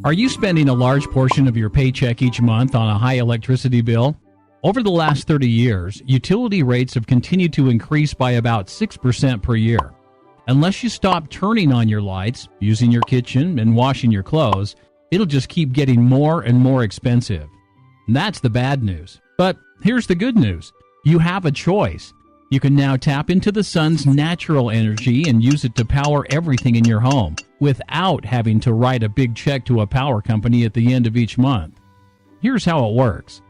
Are you spending a large portion of your paycheck each month on a high electricity bill? Over the last 30 years, utility rates have continued to increase by about 6% per year. Unless you stop turning on your lights, using your kitchen, and washing your clothes, it'll just keep getting more and more expensive. And that's the bad news. But here's the good news. You have a choice. You can now tap into the sun's natural energy and use it to power everything in your home without having to write a big check to a power company at the end of each month. Here's how it works.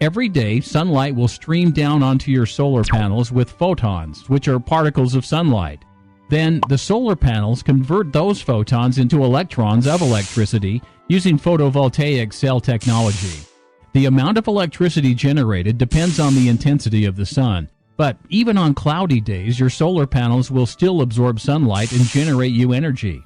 Every day, sunlight will stream down onto your solar panels with photons, which are particles of sunlight. Then, the solar panels convert those photons into electrons of electricity using photovoltaic cell technology. The amount of electricity generated depends on the intensity of the sun. But even on cloudy days, your solar panels will still absorb sunlight and generate you energy.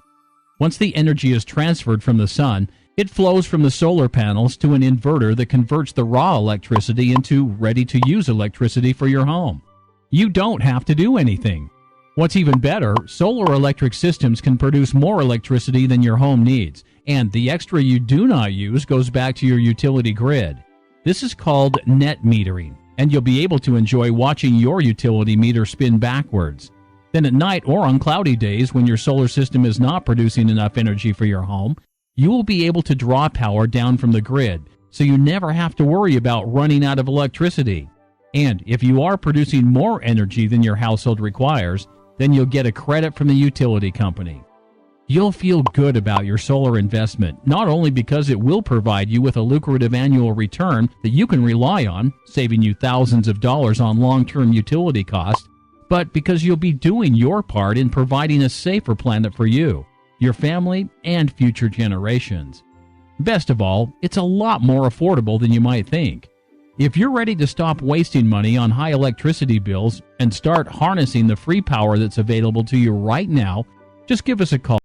Once the energy is transferred from the sun, it flows from the solar panels to an inverter that converts the raw electricity into ready-to-use electricity for your home. You don't have to do anything. What's even better, solar electric systems can produce more electricity than your home needs, and the extra you do not use goes back to your utility grid. This is called net metering, and you'll be able to enjoy watching your utility meter spin backwards. Then at night or on cloudy days when your solar system is not producing enough energy for your home, you will be able to draw power down from the grid, so you never have to worry about running out of electricity. And if you are producing more energy than your household requires, then you'll get a credit from the utility company. You'll feel good about your solar investment, not only because it will provide you with a lucrative annual return that you can rely on, saving you thousands of dollars on long-term utility costs, but because you'll be doing your part in providing a safer planet for you, your family, and future generations. Best of all, it's a lot more affordable than you might think. If you're ready to stop wasting money on high electricity bills and start harnessing the free power that's available to you right now, just give us a call.